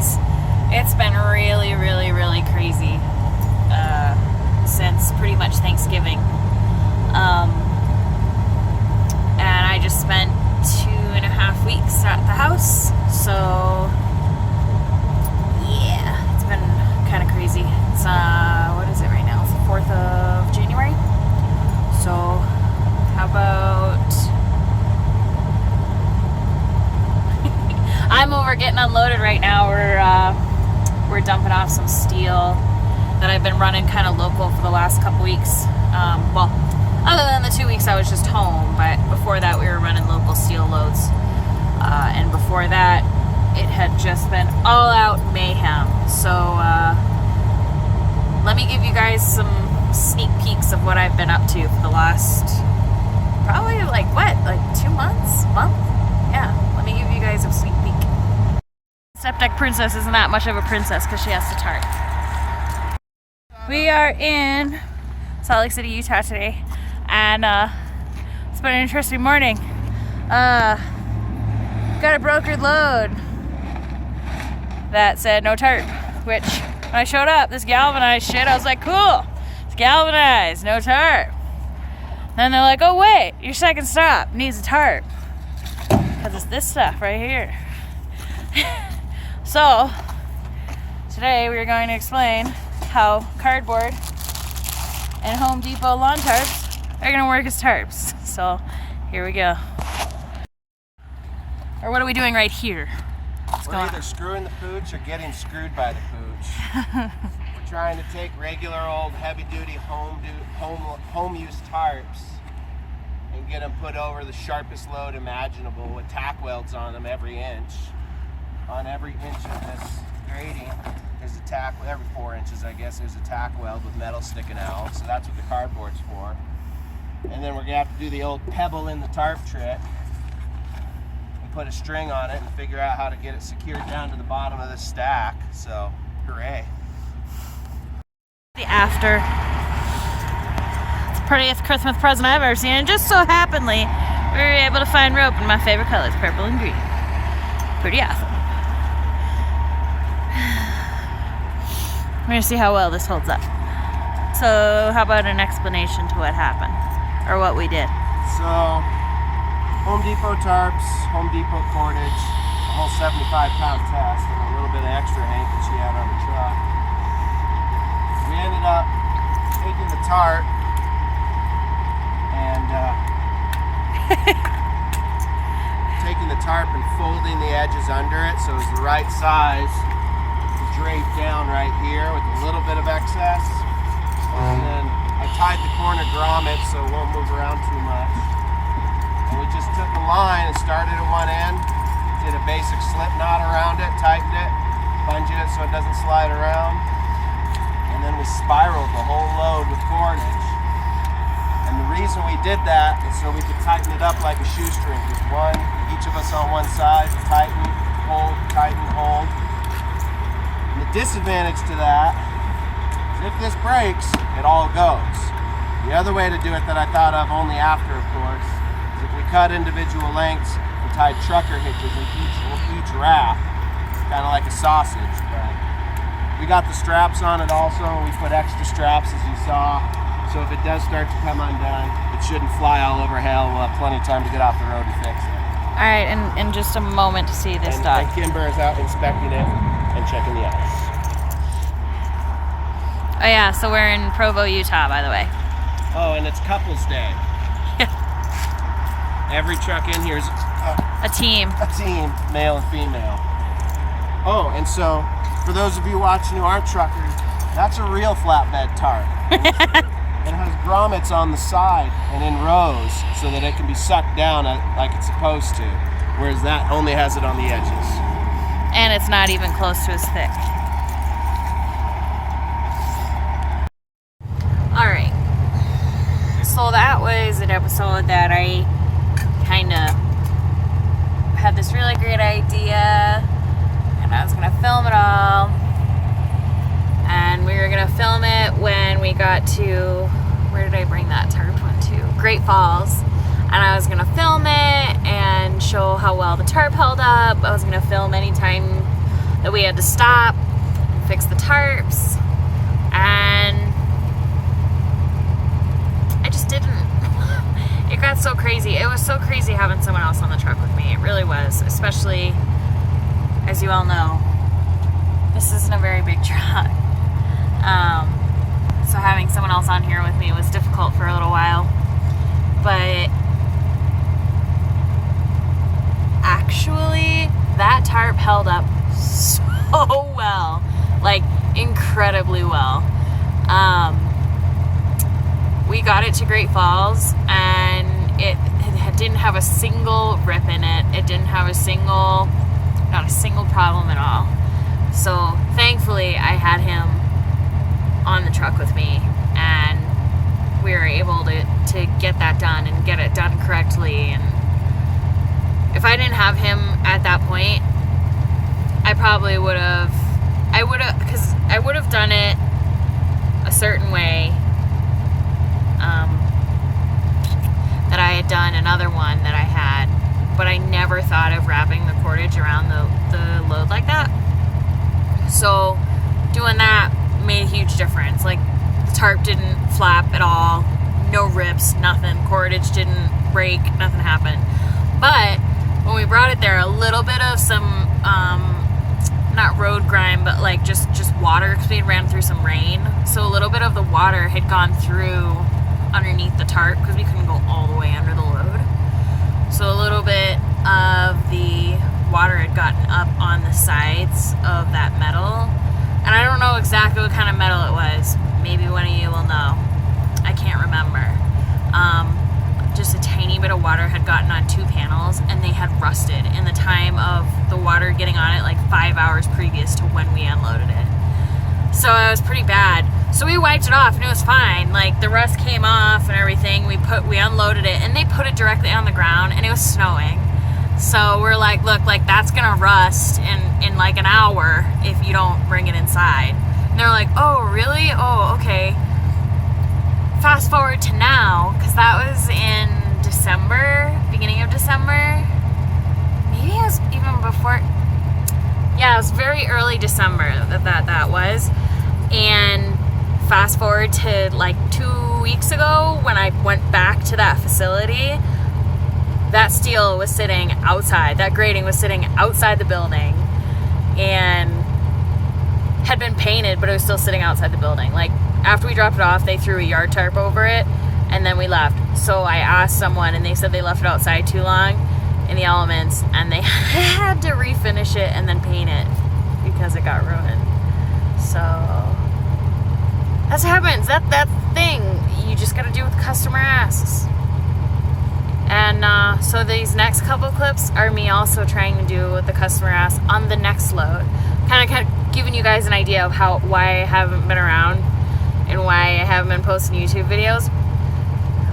guys, it's been really, really, really crazy since pretty much Thanksgiving. And I just spent 2.5 weeks at the house, so yeah, it's been kind of crazy. It's what is it right now? It's the 4th of January. So how about I'm over getting unloaded right now. We're dumping off some steel that I've been running kind of local for the last couple weeks. Well, other than the 2 weeks I was just home, but before that we were running local steel loads. And before that, it had just been all out mayhem. So let me give you guys some sneak peeks of what I've been up to for the last probably like 2 months? Month? Yeah, let me give you guys a sneak peek. Stepdeck Princess isn't that much of a princess because she has to tart. We are in Salt Lake City, Utah today, and it's been an interesting morning. Got a brokered load that said no tart, which when I showed up, this galvanized shit, I was like, cool, it's galvanized, no tart. Then they're like, oh wait, your second stop needs a tarp, because it's this stuff right here. So today we're going to explain how cardboard and Home Depot lawn tarps are going to work as tarps. So here we go. Or what are we doing right here? We're either screwing the pooch or getting screwed by the pooch. We're trying to take regular old heavy-duty home-use tarps and get them put over the sharpest load imaginable with tack welds on them every inch. On every inch of this grating is a tack, every 4 inches I guess, is a tack weld with metal sticking out. So that's what the cardboard's for. And then we're gonna have to do the old pebble in the tarp trick and put a string on it and figure out how to get it secured down to the bottom of this stack. So, hooray. The after. It's the prettiest Christmas present I've ever seen, and just so happenly we were able to find rope in my favorite colors, purple and green. Pretty awesome. We're gonna see how well this holds up. So how about an explanation to what happened, or what we did? So, Home Depot tarps, Home Depot cordage, a whole 75-pound test, and a little bit of extra hank that she had on the truck. We ended up taking the tarp and folding the edges under it so it was the right size to drape down right here with a little bit of excess. And then I tied the corner grommet so it won't move around too much. And we just took a line and started at one end, did a basic slip knot around it, tightened it, bunged it so it doesn't slide around, and then we spiraled the whole load with cordage. And the reason we did that is so we could tighten it up like a shoestring, with each of us on one side, tighten, hold, And the disadvantage to that is if this breaks, it all goes. The other way to do it that I thought of only after, of course, is if we cut individual lengths and tied trucker hitches in each wrap, kind of like a sausage. But we got the straps on it also, and we put extra straps as you saw. So if it does start to come undone, it shouldn't fly all over hell. We'll have plenty of time to get off the road and fix it. All right, in just a moment to see this dog. And Kimber is out inspecting it and checking the ice. Oh yeah, so we're in Provo, Utah, by the way. Oh, and it's Couples Day. Every truck in here is a team. A team, male and female. Oh, and so for those of you watching who aren't truckers, that's a real flatbed tarp. It has grommets on the side and in rows so that it can be sucked down like it's supposed to, whereas that only has it on the edges. And it's not even close to as thick. Alright, so that was an episode that I kind of had this really great idea, and I was going to film it all. And we were going to film it when we got to, where did I bring that tarp one to? Great Falls. And I was going to film it and show how well the tarp held up. I was going to film anytime that we had to stop and fix the tarps, and I just didn't. It got so crazy. It was so crazy having someone else on the truck with me. It really was, especially, as you all know, this isn't a very big truck. So having someone else on here with me was difficult for a little while. But actually, that tarp held up so well. Like, incredibly well. We got it to Great Falls, and it didn't have a single rip in it. It didn't have not a single problem at all. So thankfully I had him on the truck with me, and we were able to get that done and get it done correctly. And if I didn't have him at that point, I would have done it a certain way, that I had done another one that I had, but I never thought of wrapping the cordage around the load like that. So doing that made a huge difference. Like, the tarp didn't flap at all, no rips, nothing. Cordage didn't break, nothing happened. But when we brought it there, a little bit of some not road grime, but like just water, because we had ran through some rain, so a little bit of the water had gone through underneath the tarp, because we couldn't go all the way under the load. So a little bit of the water had gotten up on the sides of that metal, and I don't know exactly what kind of metal it was. Maybe one of you will know. I can't remember. Just a tiny bit of water had gotten on two panels, and they had rusted in the time of the water getting on it, like 5 hours previous to when we unloaded it. So it was pretty bad. So we wiped it off, and it was fine. Like, the rust came off and everything. We unloaded it, and they put it directly on the ground, and it was snowing. So we're like, look, like, that's gonna rust in like an hour if you don't bring it inside. And they're like, oh, really? Oh, okay. Fast forward to now, because that was in December, beginning of December. Maybe it was even before. Yeah, it was very early December that was. And fast forward to like 2 weeks ago, when I went back to that facility, that steel was sitting outside. That grating was sitting outside the building and had been painted, but it was still sitting outside the building. Like, after we dropped it off, they threw a yard tarp over it, and then we left. So I asked someone, and they said they left it outside too long in the elements, and they had to refinish it and then paint it because it got ruined. So that's what happens. That's the thing. You just got to do what the customer asks. And so these next couple clips are me also trying to do what the customer asks on the next load. Kind of giving you guys an idea of why I haven't been around and why I haven't been posting YouTube videos.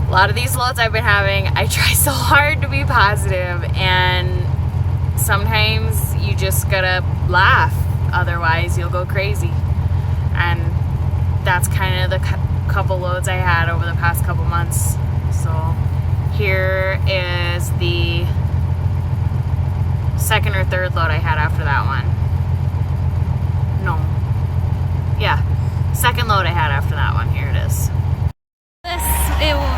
A lot of these loads I've been having, I try so hard to be positive, and sometimes you just gotta laugh, otherwise you'll go crazy. And that's kind of the couple loads I had over the past couple months. So here is the second or third load I had after that one. Second load I had after that one. Here it is. This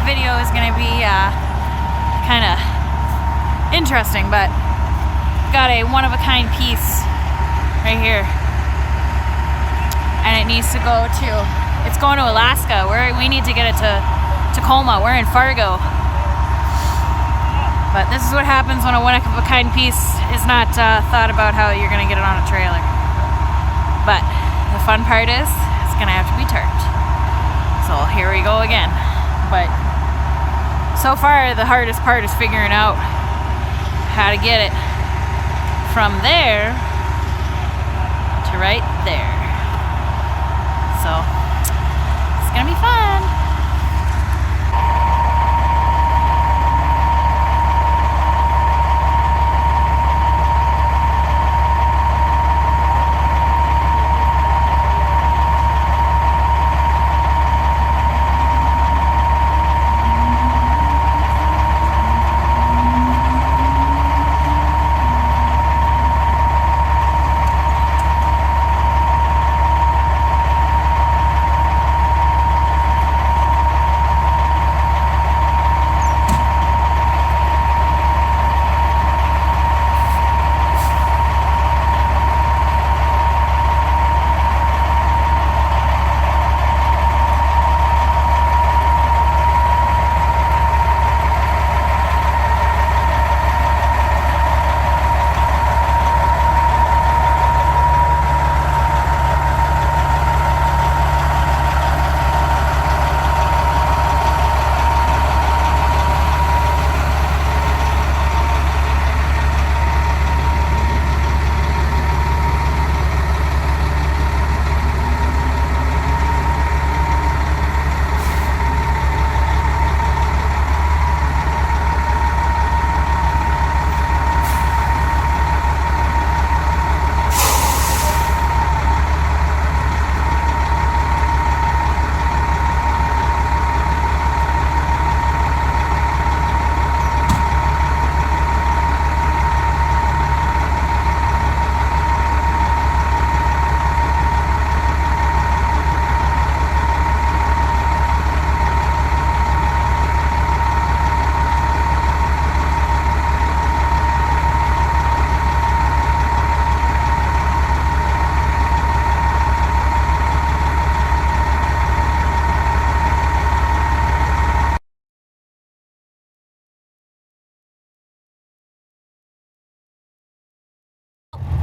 video is going to be kind of interesting, but got a one-of-a-kind piece right here, and it needs to go to, it's going to Alaska. We need to get it to Tacoma. We're in Fargo. But this is what happens when a one-of-a-kind piece is not thought about how you're going to get it on a trailer. But the fun part is, gonna have to be tarped. So here we go again. But so far the hardest part is figuring out how to get it from there to right there. So it's gonna be fun.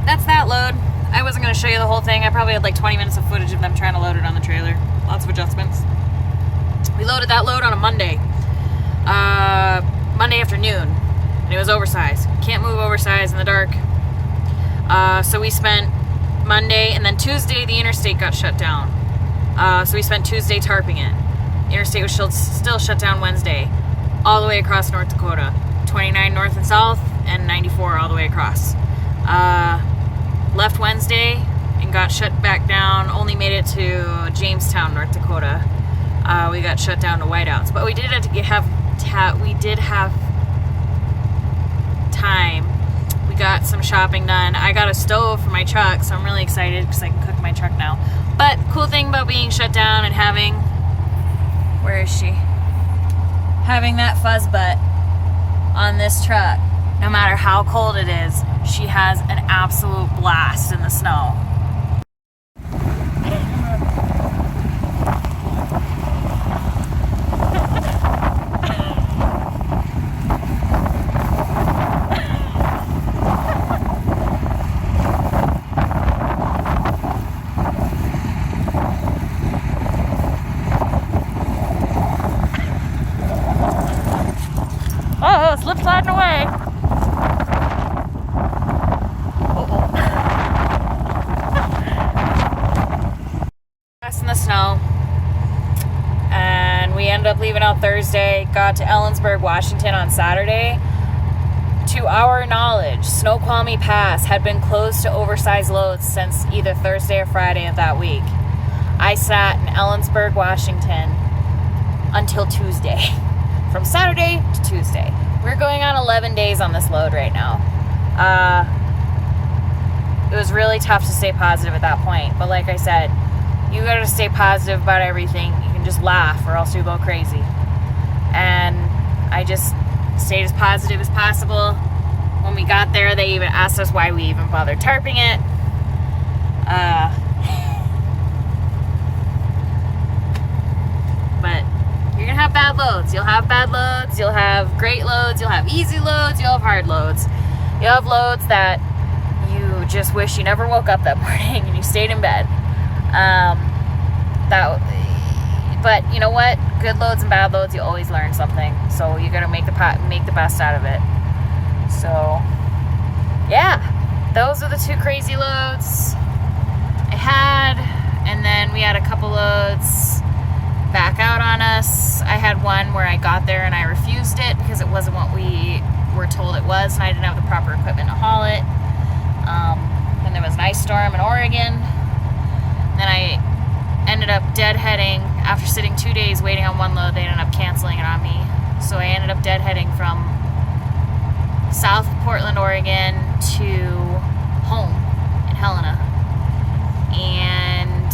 that's that load. I wasn't going to show you the whole thing. I probably had like 20 minutes of footage of them trying to load it on the trailer. Lots of adjustments. We loaded that load on a Monday. Monday afternoon. And it was oversized. Can't move oversized in the dark. So we spent Monday, and then Tuesday the interstate got shut down. So we spent Tuesday tarping it. Interstate was still shut down Wednesday. All the way across North Dakota. 29 north and south, and 94 all the way across. Left Wednesday and got shut back down. Only made it to Jamestown, North Dakota. We got shut down to whiteouts, but we did have time. We got some shopping done. I got a stove for my truck, so I'm really excited because I can cook my truck now. But cool thing about being shut down and having, where is she? Having that fuzz butt on this truck. No matter how cold it is, she has an absolute blast in the snow. Oh, slip sliding away. In the snow, and we ended up leaving out Thursday. Got to Ellensburg, Washington on Saturday. To our knowledge, Snoqualmie Pass had been closed to oversized loads since either Thursday or Friday of that week. I sat in Ellensburg, Washington until Tuesday. From Saturday to Tuesday. We're going on 11 days on this load right now. It was really tough to stay positive at that point, but like I said, you gotta stay positive about everything. You can just laugh or else you go crazy. And I just stayed as positive as possible. When we got there, they even asked us why we even bothered tarping it. But you're gonna have bad loads. You'll have bad loads, you'll have great loads, you'll have easy loads, you'll have hard loads. You'll have loads that you just wish you never woke up that morning and you stayed in bed. But you know what? Good loads and bad loads, you always learn something. So you gotta make the best out of it. So yeah, those are the two crazy loads I had, and then we had a couple loads back out on us. I had one where I got there and I refused it because it wasn't what we were told it was, and I didn't have the proper equipment to haul it. Then there was an ice storm in Oregon. Then I ended up deadheading after sitting 2 days waiting on one load. They ended up canceling it on me, so I ended up deadheading from south of Portland, Oregon to home in Helena, and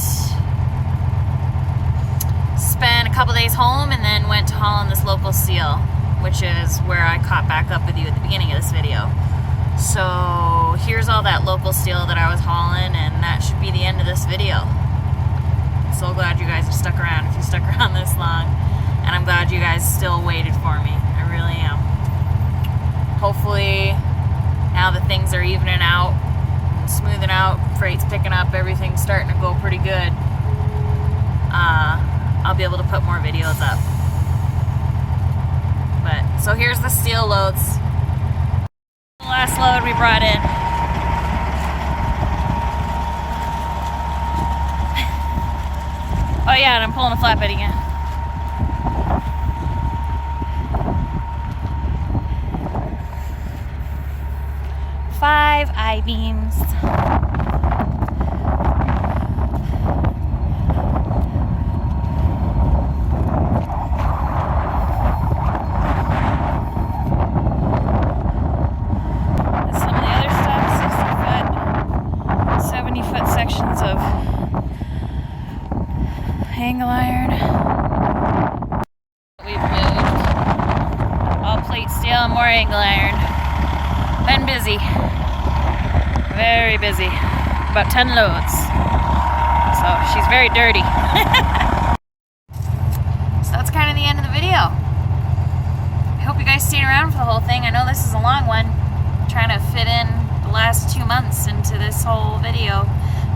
spent a couple days home, and then went to haul on this local seal, which is where I caught back up with you at the beginning of this video. So here's all that local steel that I was hauling, and that should be the end of this video. I'm so glad you guys have stuck around, if you stuck around this long, and I'm glad you guys still waited for me. I really am. Hopefully now that things are evening out, smoothing out, freight's picking up, everything's starting to go pretty good, I'll be able to put more videos up. But so here's the steel loads. The last load we brought in. Oh yeah, and I'm pulling a flatbed again. Five I-beams. Angle iron. We've moved. All plate steel and more angle iron. Been busy. Very busy. About 10 loads. So she's very dirty. So that's kind of the end of the video. I hope you guys stayed around for the whole thing. I know this is a long one. I'm trying to fit in the last 2 months into to this whole video,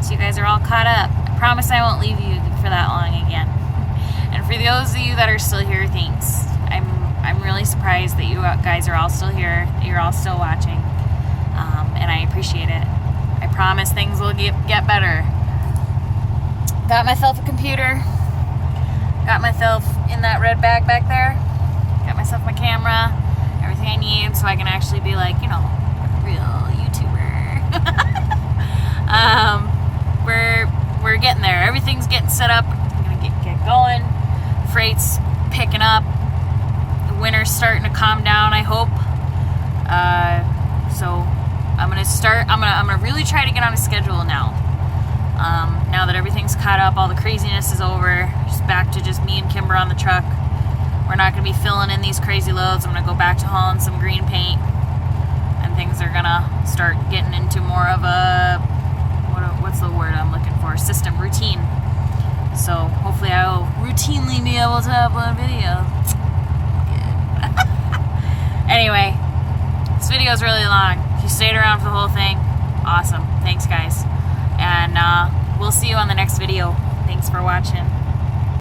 so you guys are all caught up. I promise I won't leave you for that long again. And for those of you that are still here, thanks. I'm really surprised that you guys are all still here, that you're all still watching, and I appreciate it. I promise things will get better. Got myself a computer. Got myself in that red bag back there. Got myself my camera, everything I need, so I can actually be like, you know, a real YouTuber. We're getting there. Everything's getting set up. I'm gonna get going. Freight's picking up. The winter's starting to calm down, I hope. So I'm gonna really try to get on a schedule now. Now that everything's caught up, all the craziness is over. Just back to just me and Kimber on the truck. We're not gonna be filling in these crazy loads. I'm gonna go back to hauling some green paint, and things are gonna start getting into more of a what's the word I'm looking for? Routine. So hopefully I'll routinely be able to upload videos. Anyway, this video is really long. If you stayed around for the whole thing, awesome. Thanks, guys. And we'll see you on the next video. Thanks for watching.